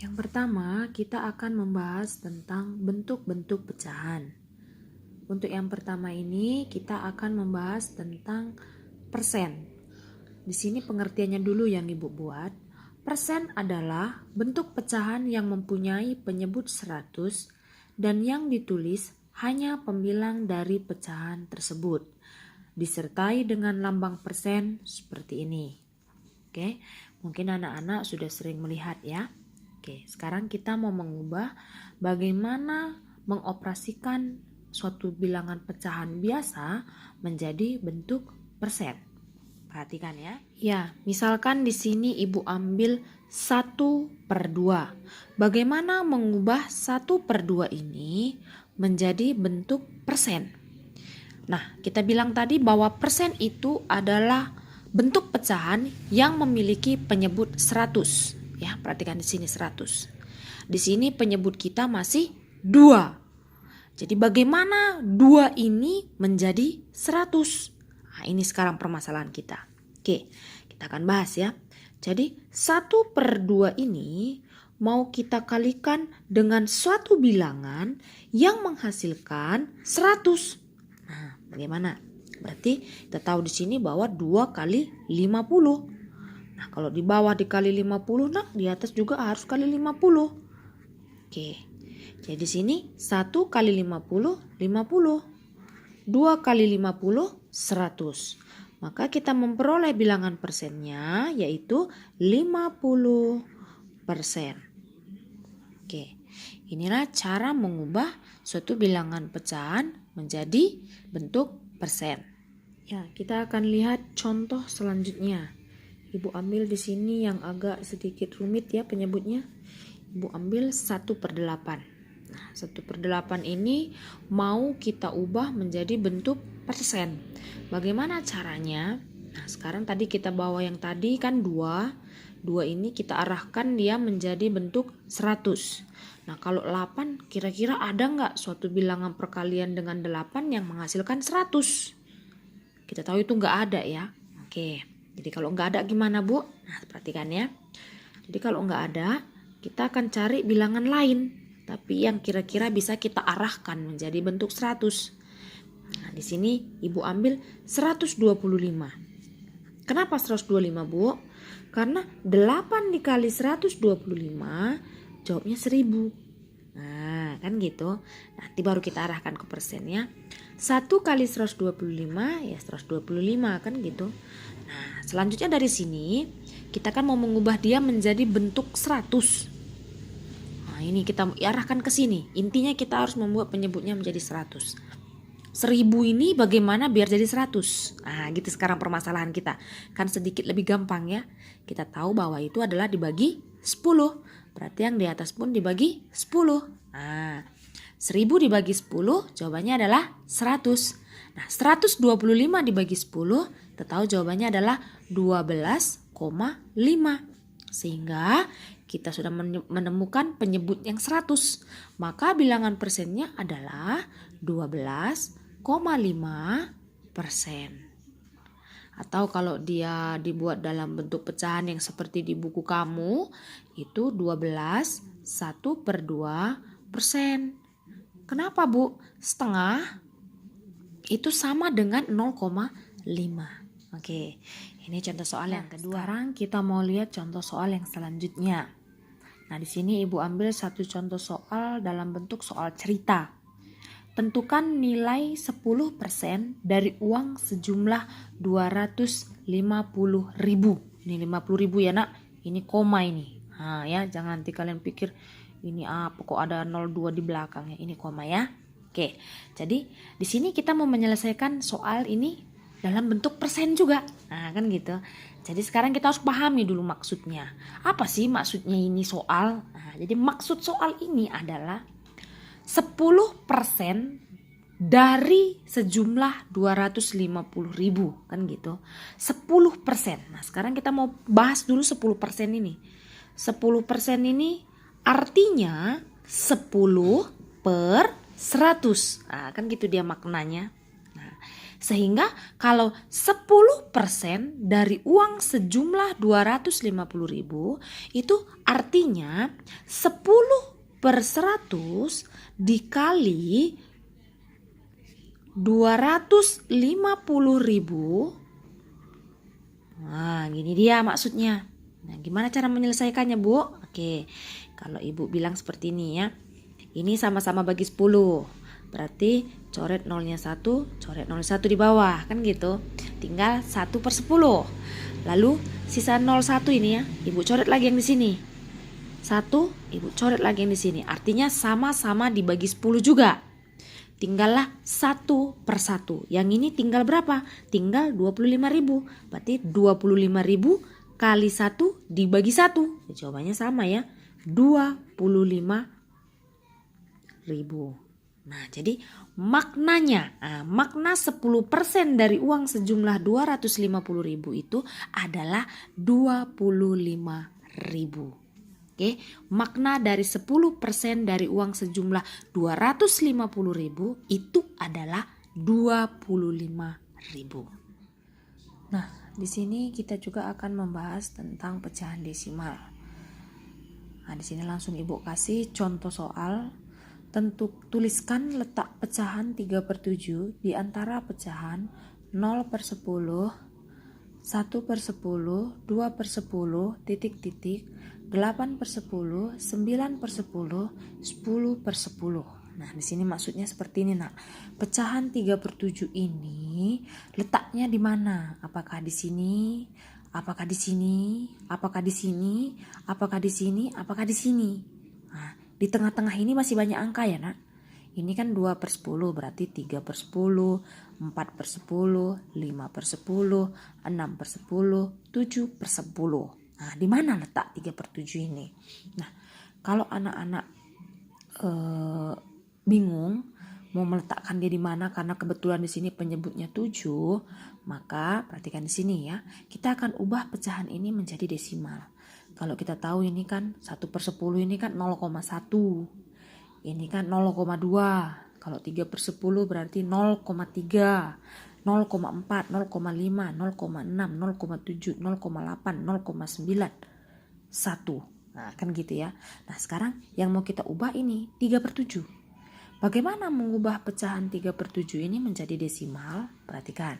Yang pertama, kita akan membahas tentang bentuk-bentuk pecahan. Untuk yang pertama ini, kita akan membahas tentang persen. Di sini pengertiannya dulu yang Ibu buat. Persen adalah bentuk pecahan yang mempunyai penyebut 100 dan yang ditulis hanya pembilang dari pecahan tersebut, disertai dengan lambang persen seperti ini. Oke, mungkin anak-anak sudah sering melihat ya. Oke, sekarang kita mau mengubah bagaimana mengoperasikan suatu bilangan pecahan biasa menjadi bentuk persen. Perhatikan ya. Ya, misalkan di sini Ibu ambil 1/2. Bagaimana mengubah 1/2 ini menjadi bentuk persen? Nah, kita bilang tadi bahwa persen itu adalah bentuk pecahan yang memiliki penyebut 100. Ya, perhatikan di sini 100. Di sini penyebut kita masih 2. Jadi bagaimana 2 ini menjadi 100? Nah, ini sekarang permasalahan kita. Oke, kita akan bahas ya. Jadi 1/2 ini mau kita kalikan dengan suatu bilangan yang menghasilkan 100. Nah, bagaimana? Berarti kita tahu di sini bahwa 2 kali 50. Nah, kalau di bawah dikali 50, nah di atas juga harus kali 50. Oke. Jadi di sini 1 kali 50, 50. 2 kali 50, 100. Maka kita memperoleh bilangan persennya yaitu 50%. Oke. Inilah cara mengubah suatu bilangan pecahan menjadi bentuk persen. Ya, kita akan lihat contoh selanjutnya. Ibu ambil di sini yang agak sedikit rumit ya penyebutnya. Ibu ambil 1/8. Nah, 1/8 ini mau kita ubah menjadi bentuk persen. Bagaimana caranya? Nah, sekarang tadi kita bawa yang tadi kan 2. 2 ini kita arahkan dia menjadi bentuk 100. Nah, kalau 8 kira-kira ada nggak suatu bilangan perkalian dengan 8 yang menghasilkan 100? Kita tahu itu nggak ada ya. Oke. Jadi kalau nggak ada gimana Bu? Nah, perhatikan ya. Jadi kalau nggak ada, kita akan cari bilangan lain. Tapi yang kira-kira bisa kita arahkan menjadi bentuk 100. Nah, di sini Ibu ambil 125. Kenapa 125 Bu? Karena 8 dikali 125 jawabnya 1000. Nah, kan gitu. Nanti baru kita arahkan ke persennya. 1 kali 125 ya 125 kan gitu. Nah, selanjutnya dari sini kita kan mau mengubah dia menjadi bentuk 100. Nah, ini kita arahkan ke sini. Intinya kita harus membuat penyebutnya menjadi 100. 1000 ini bagaimana biar jadi 100? Nah, gitu sekarang permasalahan kita. Kan sedikit lebih gampang ya. Kita tahu bahwa itu adalah dibagi 10. Berarti yang di atas pun dibagi 10. Nah, 1000 dibagi 10 jawabannya adalah 100. Nah, 125 dibagi 10 kita tahu jawabannya adalah 12,5. Sehingga kita sudah menemukan penyebut yang 100. Maka bilangan persennya adalah 12,5%. Atau kalau dia dibuat dalam bentuk pecahan yang seperti di buku kamu, itu 12 1/2%. Kenapa Bu? Setengah itu sama dengan 0,5. Oke, ini contoh soal yang kedua. Sekarang kita mau lihat contoh soal yang selanjutnya. Nah, di sini Ibu ambil satu contoh soal dalam bentuk soal cerita. Tentukan nilai 10% dari uang sejumlah 250.000. Ini 50.000 ya nak. Ini koma ini. Nah ya, jangan nanti kalian pikir ini apa kok ada 02 di belakangnya. Ini koma ya. Oke, jadi di sini kita mau menyelesaikan soal ini dalam bentuk persen juga. Nah kan gitu. Jadi sekarang kita harus pahami dulu maksudnya. Apa sih maksudnya ini soal? Nah, jadi maksud soal ini adalah 10% dari sejumlah 250.000 kan gitu. 10%. Nah, sekarang kita mau bahas dulu 10% ini. 10% ini artinya 10/100. Nah, kan gitu dia maknanya. Nah, Sehingga kalau 10% dari uang sejumlah 250.000 itu artinya 10/100 dikali 250.000. Nah, gini dia maksudnya. Nah, gimana cara menyelesaikannya, Bu? Oke, kalau Ibu bilang seperti ini ya. Ini sama-sama bagi 10. Berarti coret nolnya 1, coret 01 di bawah. Kan gitu. Tinggal 1/10. Lalu sisa 01 ini ya, Ibu coret lagi yang di sini. 1, Ibu coret lagi yang di sini. Artinya sama-sama dibagi 10 juga. Tinggallah 1/1. Yang ini tinggal berapa? Tinggal 25.000. Berarti 25.000 kali 1 dibagi 1. Jawabannya sama ya. 25.000. Nah, jadi maknanya, makna 10% dari uang sejumlah 250.000 itu adalah 25.000. Oke, makna dari 10% dari uang sejumlah 250.000 itu adalah 25.000. Nah, di sini kita juga akan membahas tentang pecahan desimal. Nah, di sini langsung Ibu kasih contoh soal. Tuliskan letak pecahan 3/7 di antara pecahan 0/10, 1/10, 2/10, titik-titik, 8/10, 9/10, 10/10. Nah, di sini maksudnya seperti ini, Nak. Pecahan 3/7 ini letaknya di mana? Apakah di sini? Apakah di sini? Apakah di sini? Apakah di sini? Apakah di sini? Nah, di tengah-tengah ini masih banyak angka ya, Nak. Ini kan 2/10 berarti 3/10, 4/10, 5/10, 6/10, 7/10. Nah, di mana letak 3/7 ini? Nah, kalau anak-anak bingung mau meletakkan dia di mana karena kebetulan di sini penyebutnya 7, maka perhatikan di sini ya. Kita akan ubah pecahan ini menjadi desimal. Kalau kita tahu ini kan 1/10 ini kan 0,1. Ini kan 0,2. Kalau 3/10 berarti 0,3. 0,4, 0,5, 0,6, 0,7, 0,8, 0,9, 1. Nah, kan gitu ya. Nah, sekarang yang mau kita ubah ini 3/7. Bagaimana mengubah pecahan 3/7 ini menjadi desimal? Perhatikan.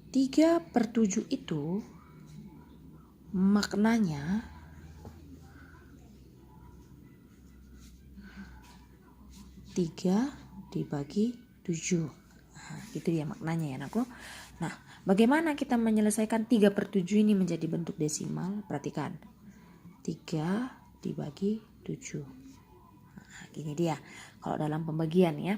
3/7 itu maknanya 3 dibagi 7. Nah, gitu ya maknanya ya, Anakku. Nah, bagaimana kita menyelesaikan 3/7 ini menjadi bentuk desimal? Perhatikan. 3 dibagi 7. Nah, gini dia. Kalau dalam pembagian ya.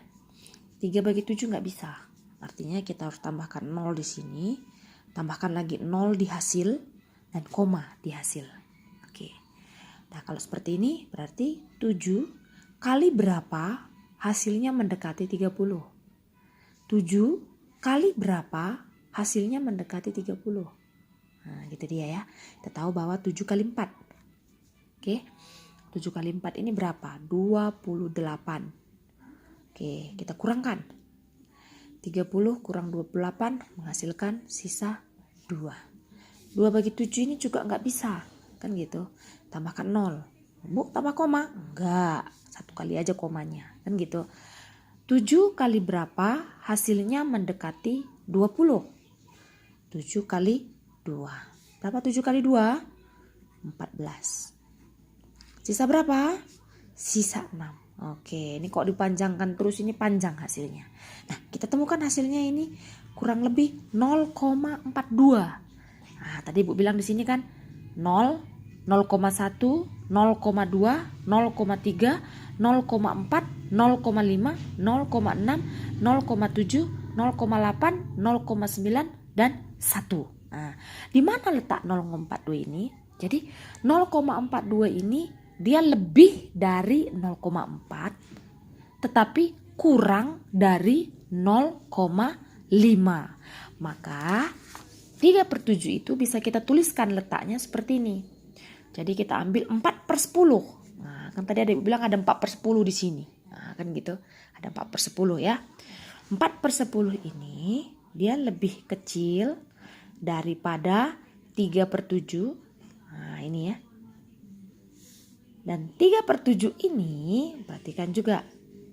3/7 nggak bisa. Artinya kita harus tambahkan 0 di sini. Tambahkan lagi 0 di hasil. Dan koma di hasil. Oke. Nah, kalau seperti ini berarti 7 kali berapa hasilnya mendekati 30. 7 kali berapa hasilnya mendekati 30. Nah, gitu dia ya. Kita tahu bahwa 7 kali 4. Oke. 7 kali 4 ini berapa? 28. Oke, kita kurangkan. 30 kurang 28 menghasilkan sisa 2. 2 bagi 7 ini juga nggak bisa. Kan gitu. Tambahkan 0. Bu, tambah koma? Enggak. 1 kali aja komanya. Kan gitu. 7 kali berapa hasilnya mendekati 20? 7 kali 2. Berapa 7 kali 2? 14. Sisa berapa? Sisa 6. Oke, ini kok dipanjangkan terus, ini panjang hasilnya. Nah, kita temukan hasilnya ini kurang lebih 0,42. Nah, tadi Ibu bilang di sini kan 0, 0,1, 0,2, 0,3, 0,4, 0,5, 0,6, 0,7, 0,8, 0,9 dan 1. Nah, di mana letak 0,42 ini? Jadi 0,42 ini dia lebih dari 0,4 tetapi kurang dari 0,5. Maka 3/7 itu bisa kita tuliskan letaknya seperti ini. Jadi kita ambil 4/10. Nah, kan tadi ada bilang ada 4/10 di sini. Nah, kan gitu. Ada 4/10 ya. 4/10 ini dia lebih kecil daripada 3/7. Nah, ini ya. Dan 3/7 ini perhatikan juga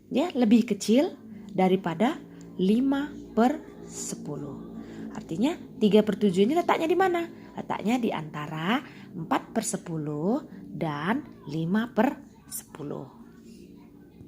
dia lebih kecil daripada 5/10. Artinya 3/7 ini letaknya di mana? Letaknya di antara 4/10 dan 5/10.